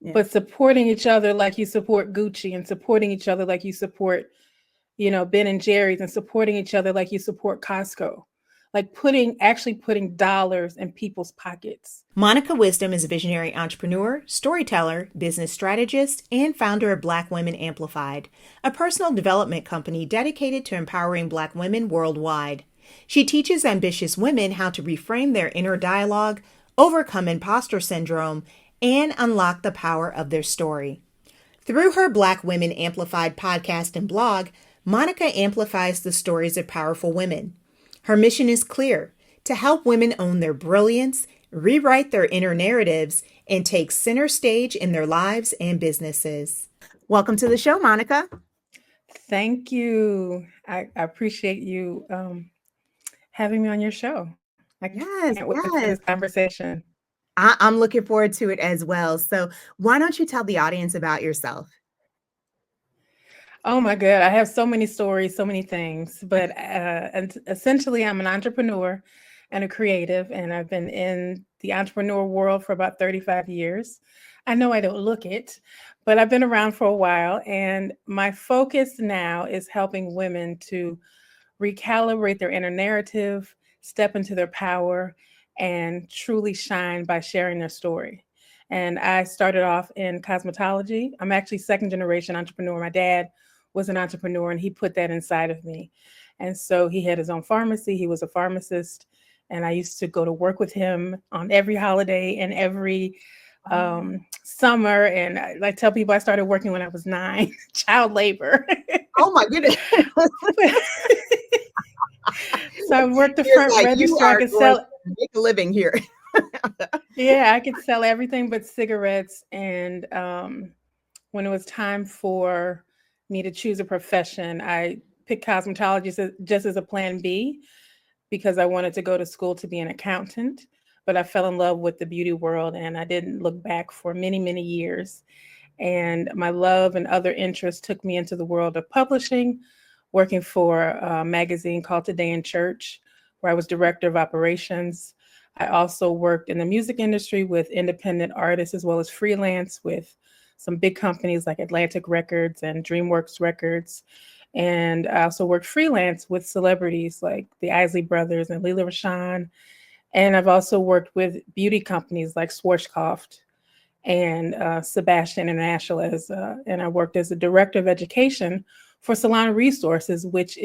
Yeah. but supporting each other like you support Gucci, and supporting each other like you support, Ben and Jerry's, and supporting each other like you support Costco. Like actually putting dollars in people's pockets. Monica Wisdom is a visionary entrepreneur, storyteller, business strategist, and founder of Black Women Amplified, a personal development company dedicated to empowering Black women worldwide. She teaches ambitious women how to reframe their inner dialogue, overcome imposter syndrome, and unlock the power of their story. Through her Black Women Amplified podcast and blog, Monica amplifies the stories of powerful women. Her mission is clear: to help women own their brilliance, rewrite their inner narratives, and take center stage in their lives and businesses. Welcome to the show, Monica. Thank you. I appreciate you having me on your show. I can't wait for Yes, this yes. conversation. I'm looking forward to it as well. So, why don't you tell the audience about yourself? Oh my God, I have so many stories, so many things, but and essentially, I'm an entrepreneur and a creative, and I've been in the entrepreneur world for about 35 years. I know I don't look it, but I've been around for a while, and my focus now is helping women to recalibrate their inner narrative, step into their power, and truly shine by sharing their story. And I started off in cosmetology. I'm actually second generation entrepreneur. My dad was an entrepreneur and he put that inside of me. And so he had his own pharmacy, he was a pharmacist. And I used to go to work with him on every holiday and every summer. And I tell people I started working when I was 9, child labor. Oh my goodness. So I worked the You're front like, you register. I are could going sell, to make a living here. yeah, I could sell everything but cigarettes. And when it was time for me to choose a profession, I picked cosmetology just as a plan B because I wanted to go to school to be an accountant. But I fell in love with the beauty world and I didn't look back for many, many years. And my love and other interests took me into the world of publishing, working for a magazine called Today in Church, where I was director of operations. I also worked in the music industry with independent artists as well as freelance with some big companies like Atlantic Records and DreamWorks Records. And I also worked freelance with celebrities like the Isley Brothers and Lila Rashawn. And I've also worked with beauty companies like Schwarzkopf and Sebastian International and I worked as a director of education for Salon Resources, which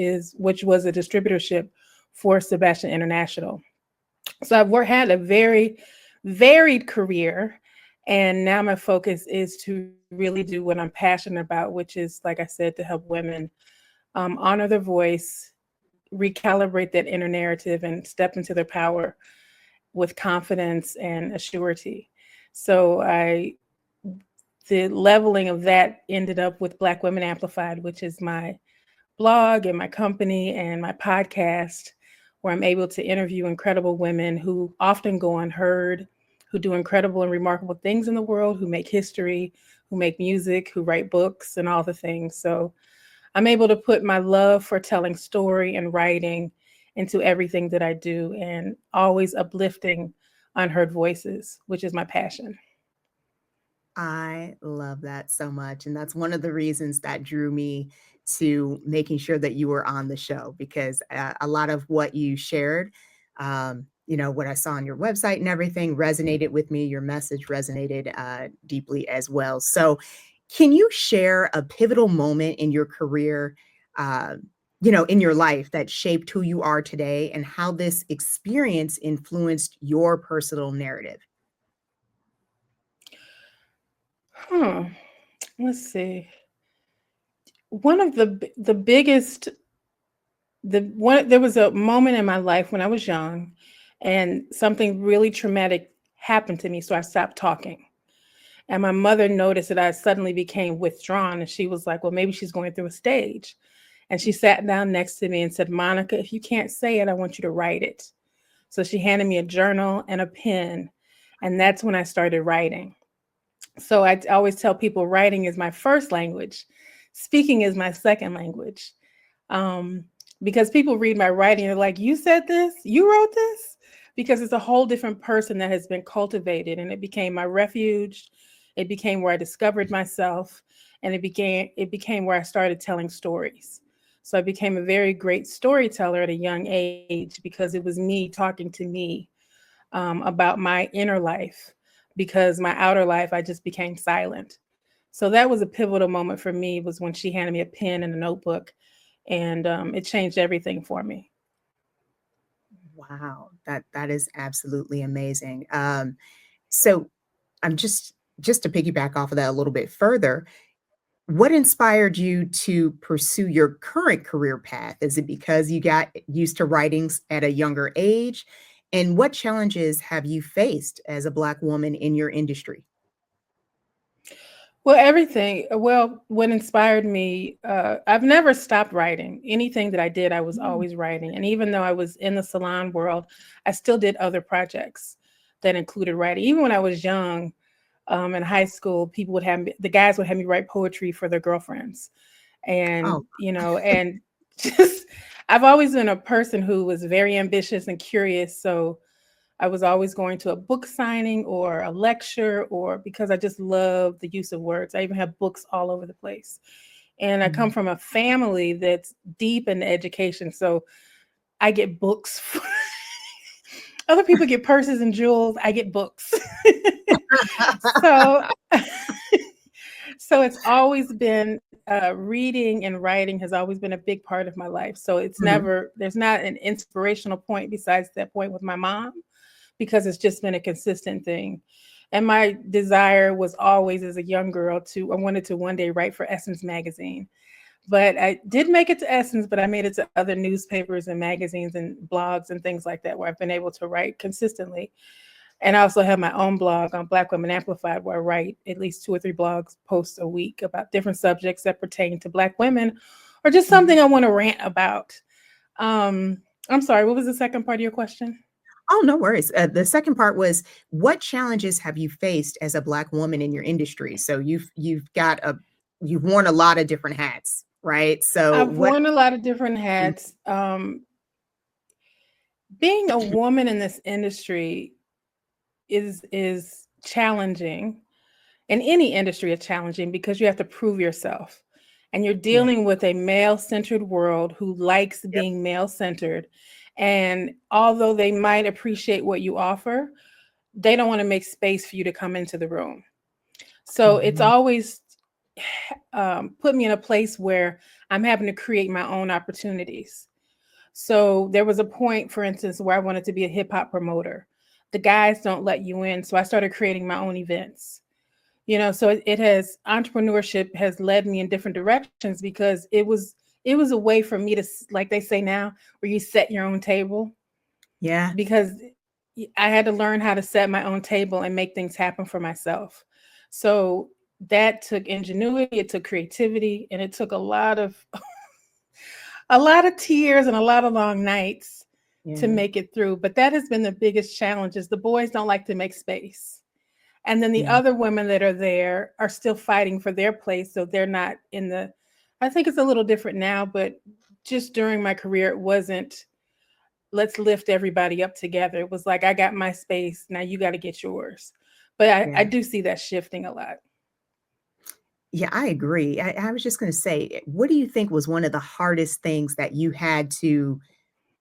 was a distributorship for Sebastian International. So had a very varied career, and now my focus is to really do what I'm passionate about, which is, like I said, to help women honor their voice, recalibrate that inner narrative, and step into their power with confidence and a surety. So the leveling of that ended up with Black Women Amplified, which is my blog and my company and my podcast, where I'm able to interview incredible women who often go unheard, who do incredible and remarkable things in the world, who make history, who make music, who write books, and all the things. So I'm able to put my love for telling story and writing into everything that I do and always uplifting unheard voices, which is my passion. I love that so much. And that's one of the reasons that drew me to making sure that you were on the show, because a lot of what you shared, what I saw on your website and everything resonated with me. Your message resonated deeply as well. So, can you share a pivotal moment in your career, in your life that shaped who you are today and how this experience influenced your personal narrative? Hmm. Let's see. One of the biggest there was a moment in my life when I was young and something really traumatic happened to me, so I stopped talking. And my mother noticed that I suddenly became withdrawn and she was like, "Well, maybe she's going through a stage." And she sat down next to me and said, "Monica, if you can't say it, I want you to write it." So she handed me a journal and a pen, and that's when I started writing. So I always tell people writing is my first language, speaking is my second language. Um, because people read my writing, they're like, "You said this? You wrote this?" Because it's a whole different person that has been cultivated, and it became my refuge. It became where I discovered myself, and it became where I started telling stories. So I became a very great storyteller at a young age because it was me talking to me about my inner life, because my outer life, I just became silent. So that was a pivotal moment for me, was when she handed me a pen and a notebook, and it changed everything for me. Wow, that is absolutely amazing. So I'm just to piggyback off of that a little bit further, what inspired you to pursue your current career path? Is it because you got used to writings at a younger age? And what challenges have you faced as a Black woman in your industry? Well, everything. Well, what inspired me, I've never stopped writing. Anything that I did, I was Mm. always writing. And even though I was in the salon world, I still did other projects that included writing. Even when I was young, in high school, the guys would have me write poetry for their girlfriends. And, Oh, and just, I've always been a person who was very ambitious and curious. So I was always going to a book signing or a lecture, or because I just love the use of words. I even have books all over the place. And I come mm. from a family that's deep in education. So I get books. Other people get purses and jewels. I get books. so so it's always been reading and writing has always been a big part of my life. So Mhm. there's not an inspirational point besides that point with my mom, because it's just been a consistent thing. And my desire was always, as a young girl, I wanted to one day write for Essence magazine. But I did make it to Essence, but I made it to other newspapers and magazines and blogs and things like that, where I've been able to write consistently. And I also have my own blog on Black Women Amplified, where I write at least 2 or 3 blog posts a week about different subjects that pertain to Black women, or just Mhm. something I want to rant about. Um, I'm sorry, what was the second part of your question? Oh, no worries. The second part was, what challenges have you faced as a Black woman in your industry? So you've worn a lot of different hats, right? So I've what? worn a lot of different hats. Being a woman in this industry is challenging. In any industry, it's challenging because you have to prove yourself, and you're Yeah. dealing with a male-centered world who likes Yep. being male-centered. And although they might appreciate what you offer, they don't want to make space for you to come into the room. So it's Mhm. always put me in a place where I'm having to create my own opportunities. So there was a point, for instance, where I wanted to be a hip hop promoter. The guys don't let you in. So I started creating my own events. So it has entrepreneurship has led me in different directions, because it was a way for me to, like they say now, where you set your own table, Yeah. because I had to learn how to set my own table and make things happen for myself. So that took ingenuity, it took creativity, and it took a lot of tears and a lot of long nights to Yeah. make it through. But that has been the biggest challenge, is the boys don't like to make space. And then the Yeah. other women that are there are still fighting for their place. So they're not in the, I think it's a little different now, but just during my career, it wasn't, let's lift everybody up together. It was like, I got my space. Now you got to get yours. But I Yeah. do see that shifting a lot. Yeah, I agree. I was just going to say, what do you think was one of the hardest things that you had to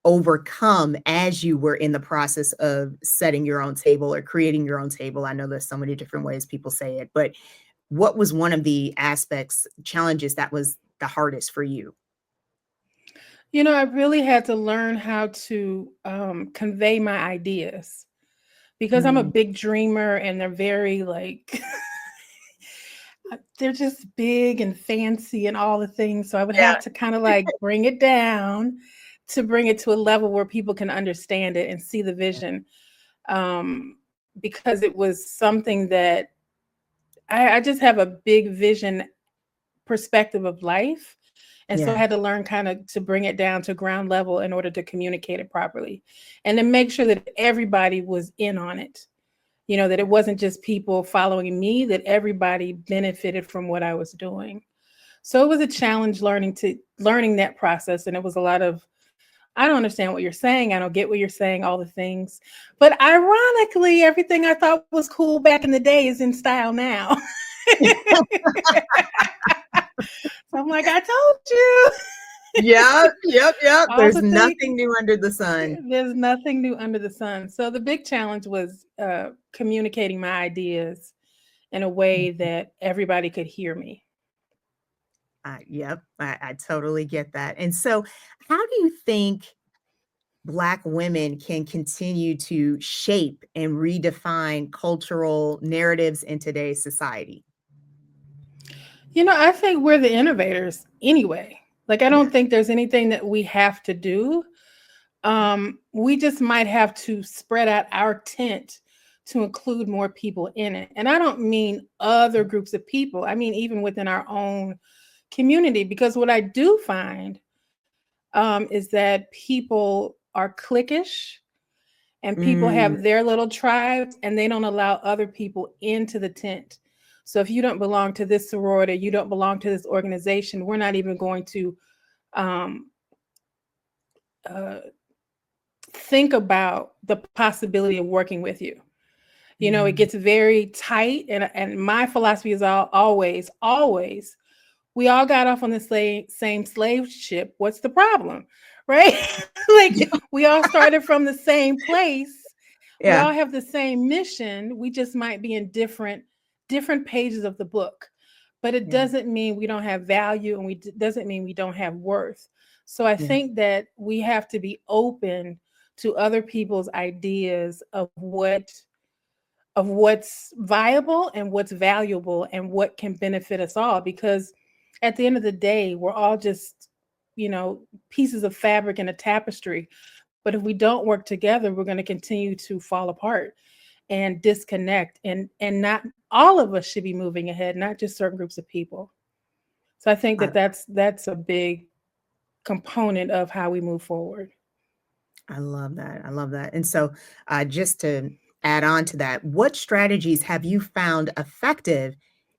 overcome as you were in the process of setting your own table or creating your own table? I know there's so many different ways people say it, but what was one of the aspects, challenges that was the hardest for you? I really had to learn how to convey my ideas, because I'm a Mm, big dreamer, and they're very like, they're just big and fancy and all the things. So I would yeah, have to kind of like bring it down to bring it to a level where people can understand it and see the vision. Um, because it was something that I just have a big vision perspective of life. And so I yeah, had to learn kind of to bring it down to ground level in order to communicate it properly, and to make sure that everybody was in on it. That it wasn't just people following me, that everybody benefited from what I was doing. So it was a challenge learning that process. And it was a lot of I don't understand what you're saying. I don't get what you're saying, all the things. But ironically, everything I thought was cool back in the day is in style now. So I'm like, I told you. Yep. All There's the things. nothing new under the sun. There's nothing new under the sun. So the big challenge was communicating my ideas in a way that everybody could hear me. Yep, I totally get that. And so, how do you think Black women can continue to shape and redefine cultural narratives in today's society? I think we're the innovators anyway. Like, I Yeah. don't think there's anything that we have to do. We just might have to spread out our tent to include more people in it. And I don't mean other groups of people. I mean, even within our own community, because what I do find is that people are cliquish and people Mm, have their little tribes and they don't allow other people into the tent. So if you don't belong to this sorority, you don't belong to this organization, we're not even going to um, uh, think about the possibility of working with you. It mm, gets very tight, and my philosophy is always, we all got off on the same slave ship. What's the problem, right? Like, we all started from the same place. We yeah, all have the same mission. We just might be in different pages of the book, but it yeah, doesn't mean we don't have value, and we doesn't mean we don't have worth. So I yeah. think that we have to be open to other people's ideas of what's viable and what's valuable and what can benefit us all, because at the end of the day, we're all just, you know pieces of fabric in a tapestry. But if we don't work together, we're going to continue to fall apart and disconnect, and not all of us should be moving ahead, not just certain groups of people. So I think I, that that's a big component of how we move forward. I love that. I love that. And so, just to add on to that, what strategies have you found effective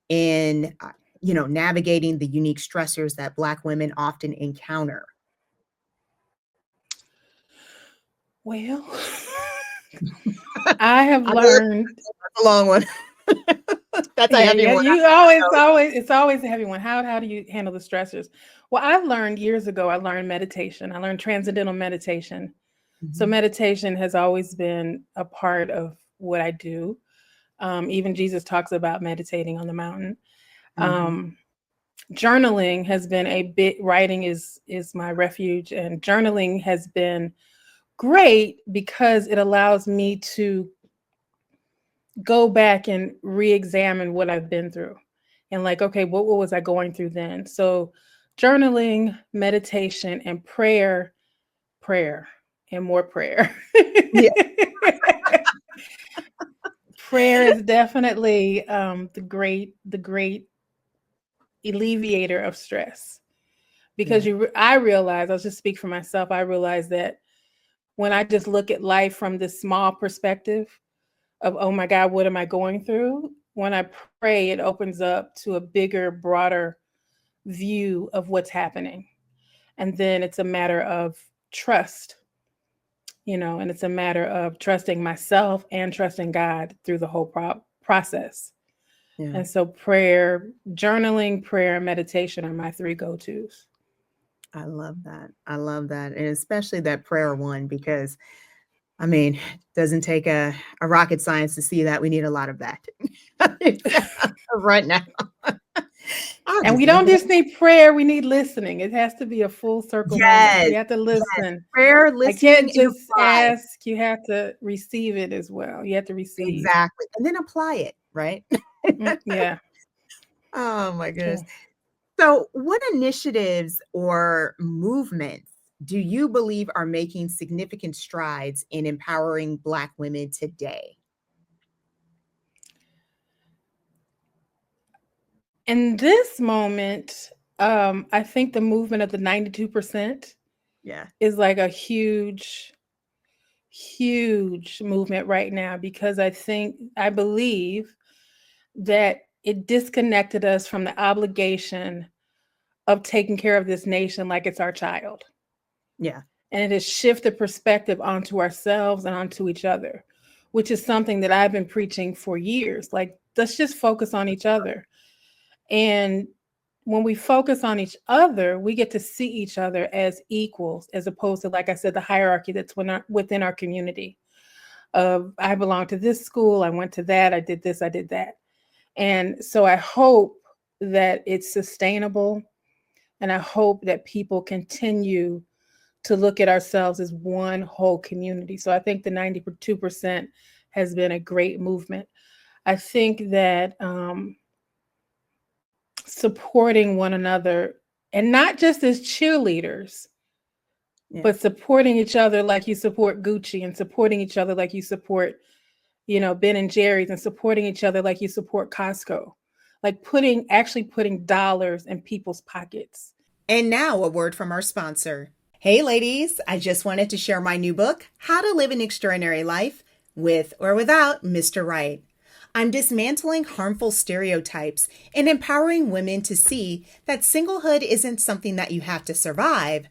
in, navigating the unique stressors that Black women often encounter? Well, I have I know learned. that's a long one. That's a Yeah, heavy yeah. one. You always it's always a heavy one. How do you handle the stressors? Well, I've learned years ago, I learned meditation. I learned transcendental meditation. So Mhm, meditation has always been a part of what I do. Even Jesus talks about meditating on the mountain. mhm. Um, Journaling has been a bit. Writing is my refuge, and journaling has been great because it allows me to go back and re-examine what I've been through, and, like, okay, what was I going through then? So journaling, meditation, and prayer, and more prayer. Yeah, Prayer is definitely the great alleviator of stress, because yeah, I realize, I'll just speak for myself, I realize that when I just look at life from this small perspective of, oh my God, what am I going through? When I pray, it opens up to a bigger, broader view of what's happening. And then it's a matter of trust, and it's a matter of trusting myself and trusting God through the whole process. yeah. And so journaling, prayer, and meditation are my three go tos. I love that. I love that, and especially that prayer one because, I mean, it doesn't take a rocket science to see that we need a lot of that right now. I'll And just we leave don't it at just need prayer, we need listening. It has to be a full circle moment. yes, We have to yes. listen. Prayer, I listening, can't and just apply. ask, you have to receive it as well. You have to receive. Exactly, and then apply it, right? Yeah. Oh my goodness. Okay. So, what initiatives or movements do you believe are making significant strides in empowering Black women today? In this moment, I think the movement of the 92% Yeah. is like a huge movement right now, because I believe that it disconnected us from the obligation of taking care of this nation like it's our child. Yeah. and it has shifted perspective onto ourselves and onto each other, which is something that I've been preaching for years. Like, let's just focus on each other. And when we focus on each other, we get to see each other as equals, as opposed to, like I said, the hierarchy that's within our community of I belong to this school, I went to that, I did this, I did that. And so I hope that it's sustainable, and I hope that people continue to look at ourselves as one whole community. So I think the 92% has been a great movement. I think that supporting one another, and not just as cheerleaders, but supporting each other like you support Gucci, and supporting each other like you support, Ben and Jerry's, and supporting each other like you support Costco. Like actually putting dollars in people's pockets. And now a word from our sponsor. Hey ladies, I just wanted to share my new book, How to Live an Extraordinary Life, with or without Mr. Right. I'm dismantling harmful stereotypes and empowering women to see that singlehood isn't something that you have to survive.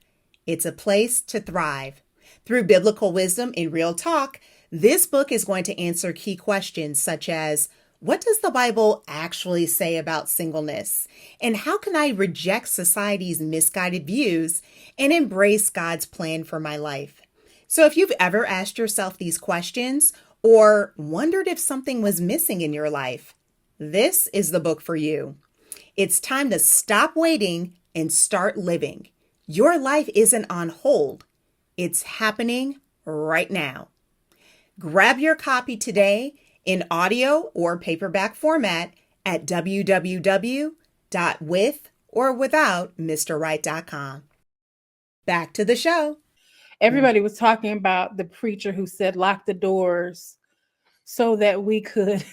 It's a place to thrive. Through biblical wisdom and real talk, this book is going to answer key questions such as, what does the Bible actually say about singleness? And how can I reject society's misguided views and embrace God's plan for my life? So if you've ever asked yourself these questions or wondered if something was missing in your life, this is the book for you. It's time to stop waiting and start living. Your life isn't on hold. It's happening right now. Grab your copy today in audio or paperback format at www.withorwithoutmrright.com. Back to the show. Everybody was talking about the preacher who said, lock the doors so that we could,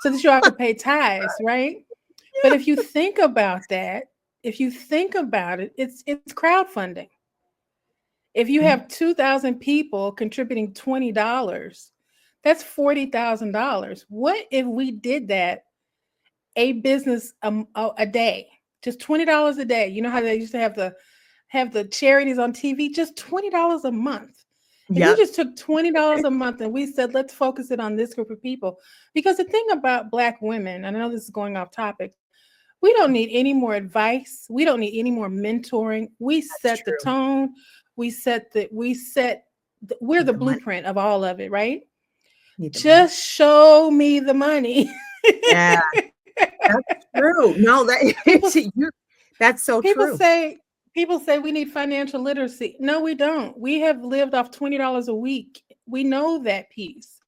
so that you all could pay tithes, right? Yeah. But if you think about that, if you think about it, it's crowdfunding. If you have 2,000 people contributing $20, that's $40,000. What if we did that a business a day, just $20 a day? You know how they used to have the charities on TV, just $20 a month. If you just took $20 a month and we said, let's focus it on this group of people. Because the thing about Black women, and I know this is going off topic, we don't need any more advice. We don't need any more mentoring. We set the tone. We're the blueprint of all of it, right? Just show me the money. Yeah, that's true. No, that's so true. People say we need financial literacy. No, we don't. We have lived off $20 a week. We know that piece.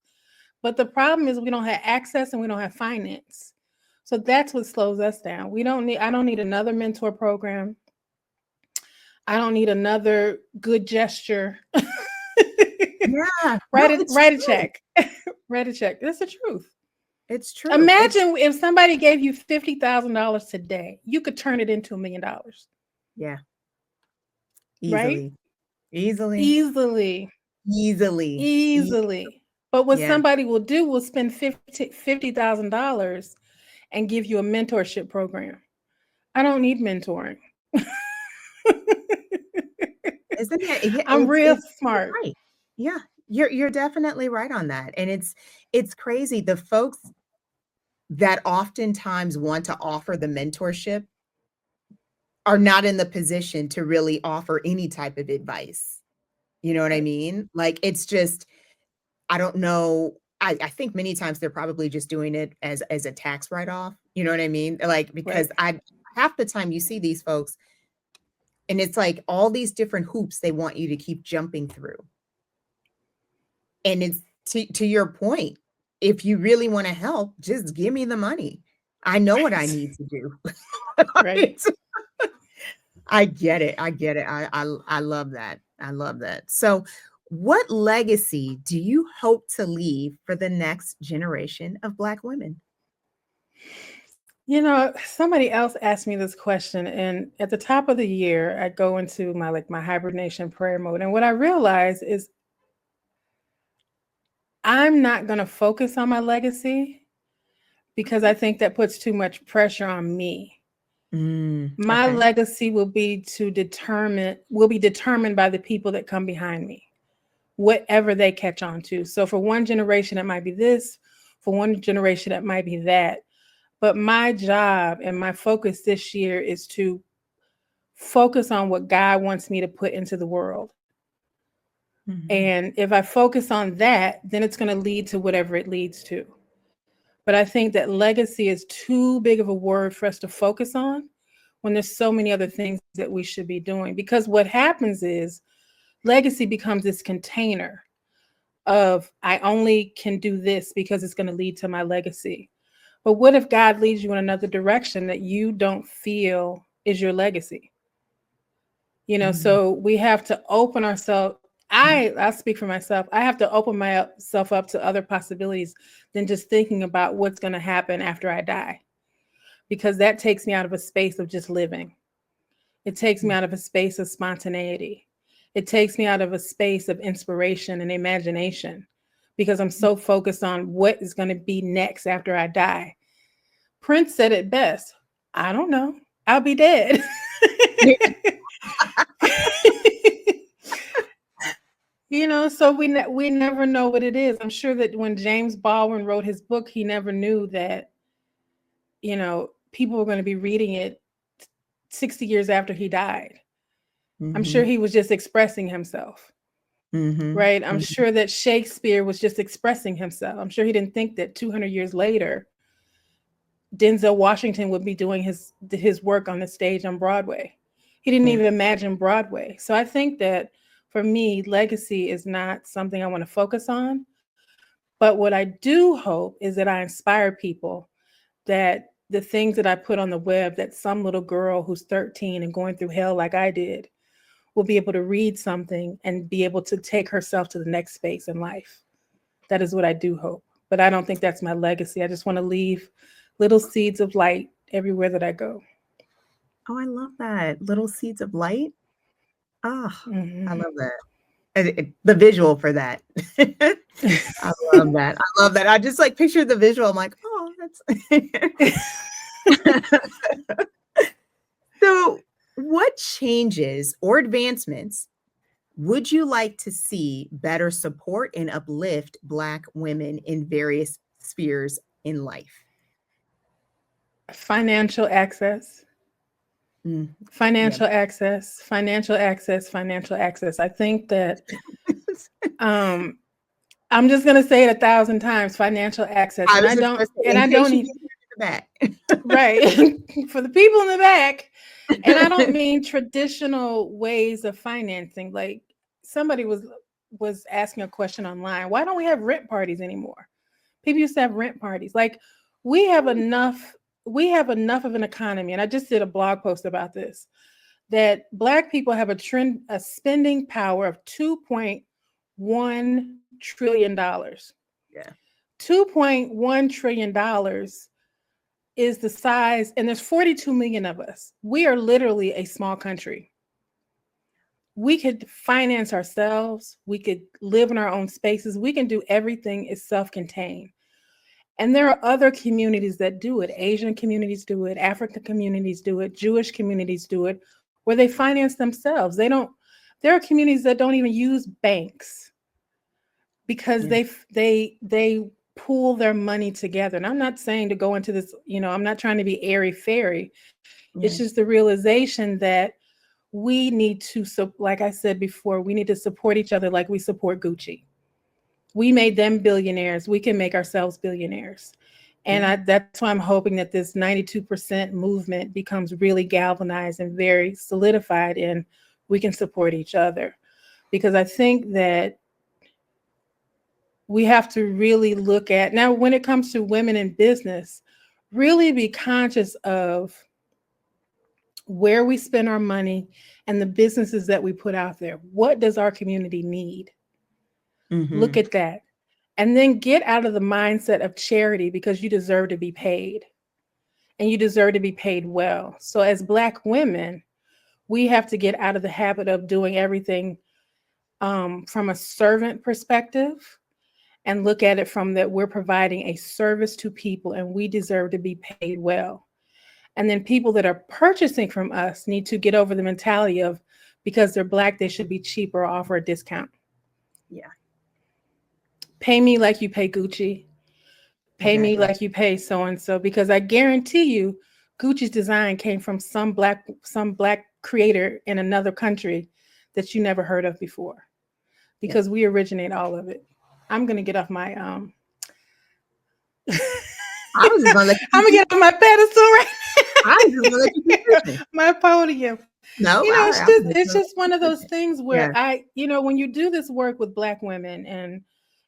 But the problem is we don't have access and we don't have finance. So that's what slows us down. I don't need another mentor program. I don't need another good gesture. Yeah. Write a check. Write a check. That's the truth. It's true. Imagine if somebody gave you $50,000 today, you could turn it into $1 million. Yeah. Right? Easily. But what somebody will do will spend $50,000 and give you a mentorship program. I don't need mentoring. Isn't it? Yeah, I'm real smart. Right. Yeah, you're definitely right on that. And it's crazy. The folks that oftentimes want to offer the mentorship are not in the position to really offer any type of advice. You know what I mean? Like, it's just, I don't know. I think many times they're probably just doing it as a tax write-off. You know what I mean? Like, because half the time you see these folks and it's like all these different hoops they want you to keep jumping through. And it's to your point, if you really want to help, just give me the money. I know what I need to do. Right. I get it. I love that. I love that. So what legacy do you hope to leave for the next generation of Black women? Somebody else asked me this question, and at the top of the year, I go into my hibernation prayer mode. And what I realize is I'm not going to focus on my legacy because I think that puts too much pressure on me. My Okay. legacy will be determined by the people that come behind me, whatever they catch on to. So for one generation, it might be this. For one generation, it might be that. But my job and my focus this year is to focus on what God wants me to put into the world. And if I focus on that, then it's going to lead to whatever it leads to. But I think that legacy is too big of a word for us to focus on when there's so many other things that we should be doing. Because what happens is legacy becomes this container of I only can do this because it's going to lead to my legacy. But what if God leads you in another direction that you don't feel is your legacy? So we have to open ourselves. I speak for myself. I have to open myself up to other possibilities than just thinking about what's going to happen after I die, because that takes me out of a space of just living. It takes me out of a space of spontaneity. It takes me out of a space of inspiration and imagination, because I'm so focused on what is going to be next after I die. Prince said it best. I don't know. I'll be dead. So we never know what it is. I'm sure that when James Baldwin wrote his book, he never knew that, people were going to be reading it 60 years after he died. I'm sure he was just expressing himself, right? I'm sure that Shakespeare was just expressing himself. I'm sure he didn't think that 200 years later, Denzel Washington would be doing his work on the stage on Broadway. He didn't even imagine Broadway. So I think that for me, legacy is not something I want to focus on. But what I do hope is that I inspire people, that the things that I put on the web, that some little girl who's 13 and going through hell like I did will be able to read something and be able to take herself to the next space in life. That is what I do hope. But I don't think that's my legacy. I just want to leave little seeds of light everywhere that I go. Oh, I love that. Little seeds of light. Oh, I love that. The visual for that. I love that. I love that. I just like picture the visual. I'm like, oh, that's So, what changes or advancements would you like to see better support and uplift Black women in various spheres in life? Financial access. Mm, yeah. Financial access, financial access, financial access. I think that I'm just gonna say it 1,000 times, financial access. I And was I just don't gonna say, and in I case don't you need didn't hear the back. right for the people in the back. And I don't mean traditional ways of financing. Like somebody was asking a question online. Why don't we have rent parties anymore? People used to have rent parties. Like we have enough of an economy. And I just did a blog post about this, that Black people have a spending power of $2.1 trillion. Yeah. $2.1 trillion is the size, and there's 42 million of us. We are literally a small country. We could finance ourselves. We could live in our own spaces. We can do everything is self-contained. And there are other communities that do it. Asian communities do it. African communities do it. Jewish communities do it, where they finance themselves. There are communities that don't even use banks because Yeah. they pool their money together. And I'm not saying to go into this, I'm not trying to be airy fairy. It's Yeah. just the realization that we need to, so like I said before, we need to support each other like we support Gucci. We made them billionaires. We can make ourselves billionaires. And that's why I'm hoping that this 92% movement becomes really galvanized and very solidified, and we can support each other. Because I think that we have to really look at, now when it comes to women in business, really be conscious of where we spend our money and the businesses that we put out there. What does our community need? Look at that. And then get out of the mindset of charity, because you deserve to be paid and you deserve to be paid well. So as Black women, we have to get out of the habit of doing everything from a servant perspective, and look at it from that we're providing a service to people and we deserve to be paid well. And then people that are purchasing from us need to get over the mentality of because they're Black, they should be cheaper or offer a discount. Yeah, Pay me like you pay Gucci. Pay me exactly. like you pay so and so, because I guarantee you Gucci's design came from some black creator in another country that you never heard of before, Yeah. because we originate all of it. I'm gonna get off my I was just gonna let I'm you gonna keep. get off my pedestal right I was just gonna let you keep pushing. my podium. No, It's I'm just it's gonna just one keep of those pushing. things where Yeah, when you do this work with Black women, and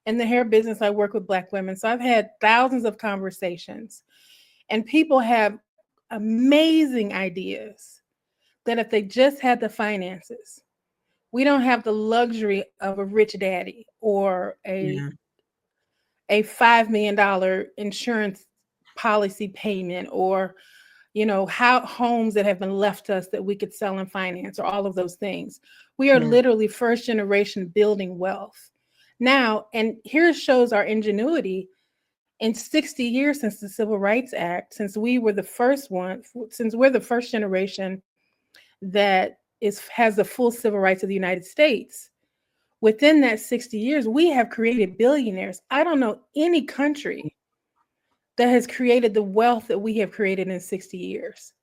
in the hair business I work with Black women, so I've had thousands of conversations, and people have amazing ideas that if they just had the finances. We don't have the luxury of a rich daddy or yeah, a $5 million insurance policy payment, or how homes that have been left us that we could sell and finance, or all of those things. We are yeah, literally first generation building wealth now. And here shows our ingenuity. In 60 years since the Civil Rights Act, since we're the first generation that has the full civil rights of the United States, within that 60 years, we have created billionaires. I don't know any country that has created the wealth that we have created in 60 years.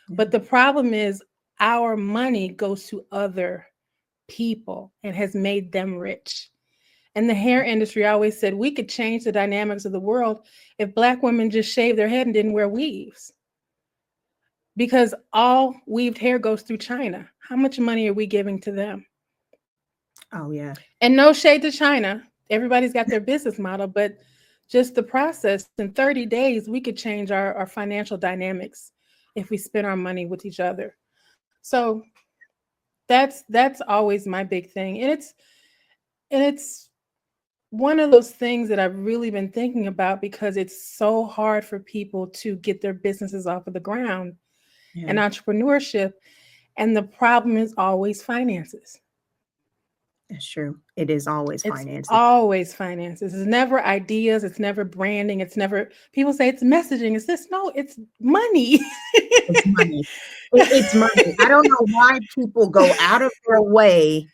yeah, But the problem is our money goes to other people and has made them rich. And the hair industry always said we could change the dynamics of the world if Black women just shaved their head and didn't wear weaves. Because all weaved hair goes through China. How much money are we giving to them? oh yeah, And no shade to China. Everybody's got their business model, but just the process in 30 days, we could change our financial dynamics if we spend our money with each other. So that's always my big thing. And it's one of those things that I've really been thinking about, because it's so hard for people to get their businesses off of the ground yeah. and entrepreneurship. And the problem is always finances. That's true. It is always It's finances. always finances. It's never ideas. It's never branding. It's never, people say it's messaging. It's this. No, it's money. It's money. It's money. I don't know why people go out of their way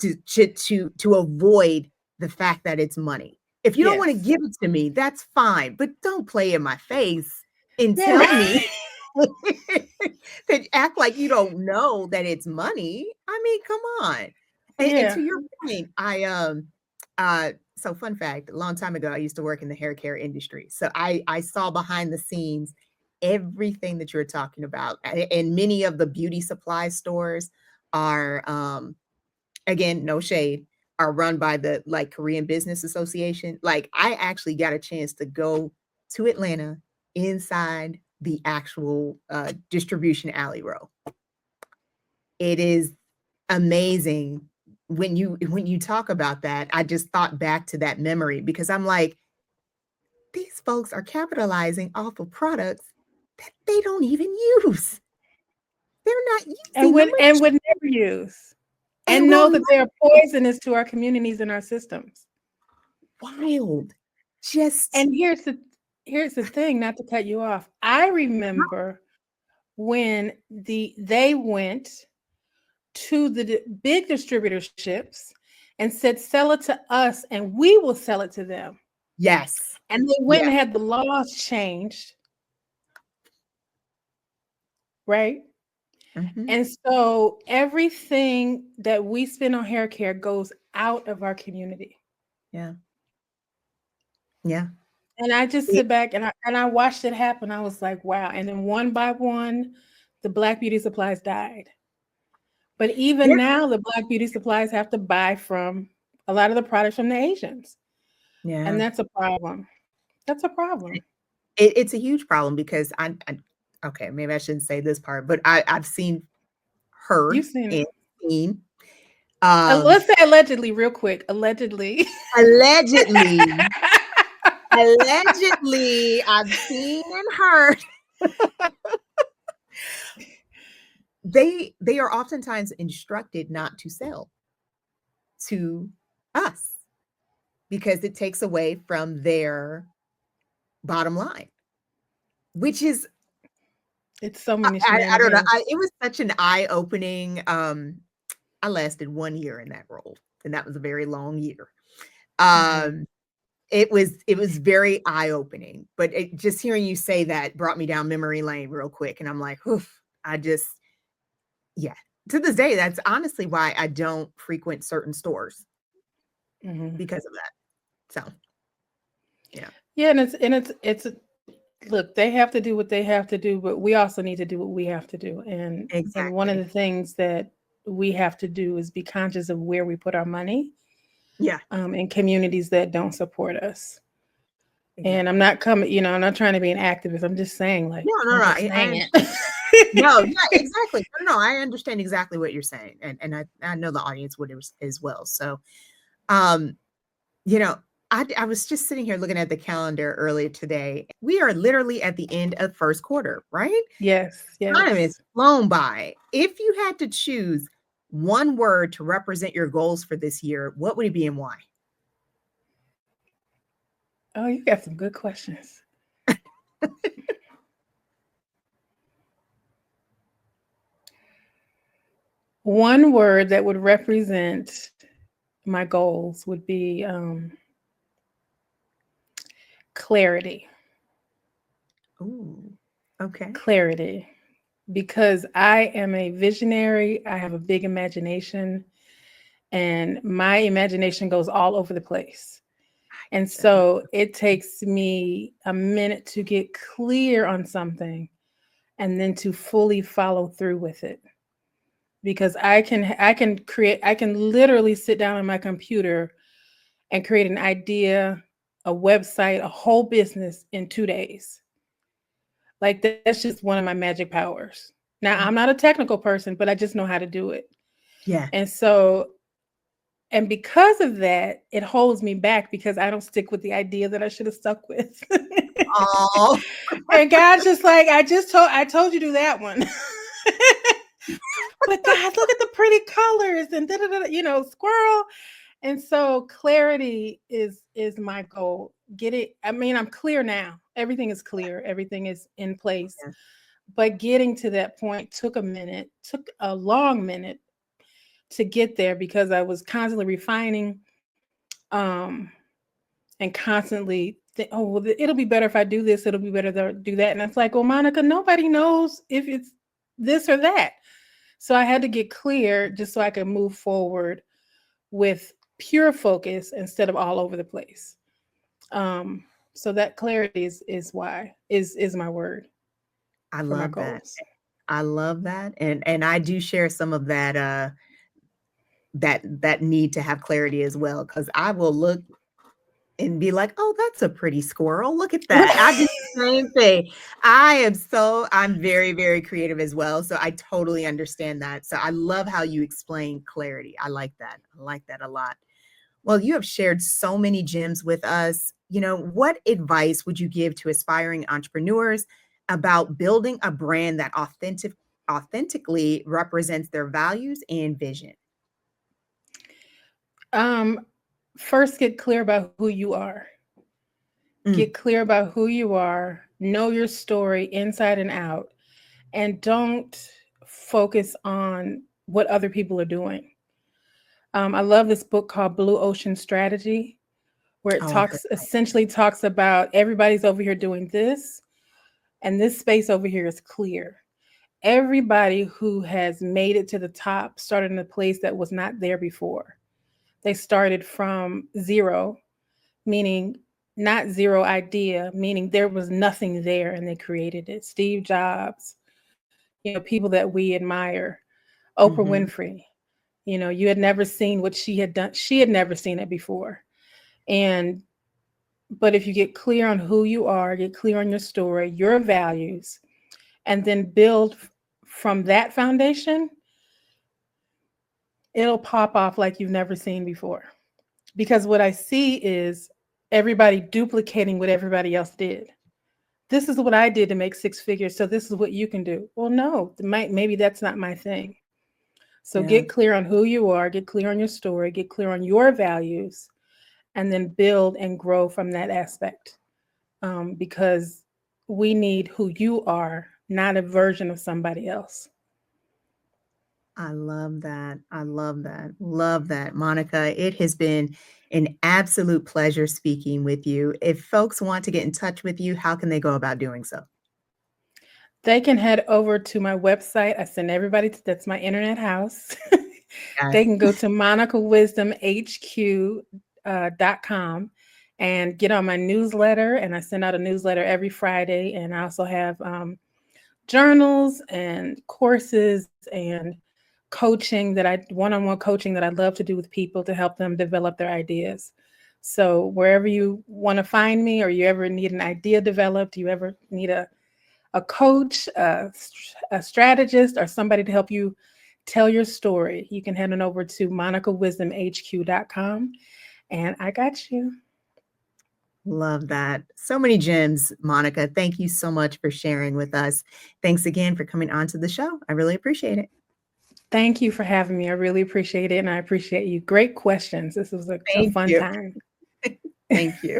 to avoid the fact that it's money. If you don't want to Yes. give it to me, that's fine, but don't play in my face and Yeah. tell Right. me that act like you don't know that it's money. I mean, come on. And Yeah. to your point, so fun fact, a long time ago, I used to work in the hair care industry. So I saw behind the scenes everything that you're talking about. And many of the beauty supply stores are again, no shade, are run by the like Korean Business Association. Like I actually got a chance to go to Atlanta inside the actual distribution alley row. It is amazing when you talk about that. I just thought back to that memory because I'm like, these folks are capitalizing off of products that they don't even use. They're not And using the would never use, and and will know that not. they are poisonous to our communities and our systems. Wild. Just And here's the thing, not to cut you off. I remember when they went to the big distributorships and said, sell it to us and we will sell it to them. yes. And they went Yeah. and had the laws changed, right? Mhm. And so everything that we spend on hair care goes out of our community. Yeah. Yeah. And I just It sit back and I watched it happen. I was like, wow. And then one by one, the Black beauty supplies died. But even yeah. now, the Black beauty supplies have to buy from a lot of the products from the Asians. And Yeah. that's a problem. That's a problem. It's a huge problem because I okay, maybe I shouldn't say this part, but I've seen, heard, You've seen it. and seen, um, Let's say allegedly, real quick. Allegedly. allegedly, allegedly, I've seen and heard they are oftentimes instructed not to sell to us because it takes away from their bottom line, which is It's so many I don't know. shenanigans. It was such an eye-opening. I lasted 1 year in that role, and that was a very long year. Mhm. Um, it was very eye-opening, but just hearing you say that brought me down memory lane real quick, and I'm like, oof. I just, yeah. To this day, that's honestly why I don't frequent certain stores Mhm. because of that. So, yeah, Yeah, and it's look, they have to do what they have to do, but we also need to do what we have to do. And one of exactly. the things that we have to do is be conscious of where we put our money Yeah, in communities that don't support us. And I'm exactly. not coming, I'm not trying to be an activist. I'm just saying, like, No, no, I'm no. just I saying understand. it. No, yeah, exactly. No, no, I understand exactly what you're saying, and I know the audience would as well. So, um, you know, I was just sitting here looking at the calendar earlier today. We are literally at the end of first quarter, right? Yes, Time is yes. flown by. If you had to choose one word to represent your goals for this year, what would it be and why? Oh, you got some good questions. One word that would represent my goals would be clarity. Ooh, okay. Clarity. Because I am a visionary, I have a big imagination, and my imagination goes all over the place. I And get that. so it takes me a minute to get clear on something and then to fully follow through with it. Because I can literally sit down on my computer and create an idea, a website, a whole business in 2 days. Like that's just one of my magic powers. Now, Oh, I'm not a technical person, but I just know how to do it. yeah. And so, and because of that, it holds me back because I don't stick with the idea that I should have stuck with. Oh, And God's just like, I told you to do that one. But God, look at the pretty colors and da, da, da, squirrel. And so clarity is my goal. Get it. I mean, I'm clear now. Everything is clear. Everything is in place. yeah. But getting to that point took a minute, took a long minute to get there because I was constantly refining um and constantly oh well, it'll be better if I do this, it'll be better to do that. And it's like, well, Monica, nobody knows if it's this or that. So I had to get clear just so I could move forward with pure focus instead of all over the place. Um, so that clarity is why is my word I for my love that. goals. I love that, and I do share some of that, that need to have clarity as well. Because I will look and be like, "Oh, that's a pretty squirrel. Look at that." I do the same thing. I'm very, very creative as well, so I totally understand that. So I love how you explain clarity. I like that. I like that a lot. Well, you have shared so many gems with us. What advice would you give to aspiring entrepreneurs about building a brand that authentically represents their values and vision? um, First, get clear about who you are. Mm. Get clear about who you are. Know your story inside and out, and don't focus on what other people are doing. I love this book called Blue Ocean Strategy, where it Oh, I've heard talks essentially talks about everybody's over here doing this, and this space over here is clear. Everybody who has made it to the top started in a place that was not there before. They started from zero, meaning not zero idea, meaning there was nothing there and they created it. Steve Jobs, people that we admire, that. Oprah Mhm. Winfrey, you had never seen what she had done. She had never seen it before. And but if you get clear on who you are, get clear on your story, your values, and then build from that foundation, it'll pop off like you've never seen before. Because what I see is everybody duplicating what everybody else did. This is what I did to make six figures, so this is what you can do. Well, no, maybe that's not my thing. So Yeah. get clear on who you are, get clear on your story, get clear on your values, and then build and grow from that aspect. Because we need who you are not a version of somebody else. I love that. I love that. Love that. Monica, it has been an absolute pleasure speaking with you. If folks want to get in touch with you, how can they go about doing so? They can head over to my website. I send everybody to that's my internet house. They can go to monicawisdomhq.com and get on my newsletter. And I send out a newsletter every Friday. And I also have journals and courses and coaching one-on-one coaching that I love to do with people to help them develop their ideas. So wherever you want to find me, or you ever need an idea developed, you ever need a coach, a strategist, or somebody to help you tell your story, you can head on over to monicawisdomhq.com, and I got you. Love that. So many gems, Monica. Thank you so much for sharing with us. Thanks again for coming on to the show. I really appreciate it. Thank you for having me. I really appreciate it, and I appreciate you. Great questions. This was a Thank fun you. time. Thank you.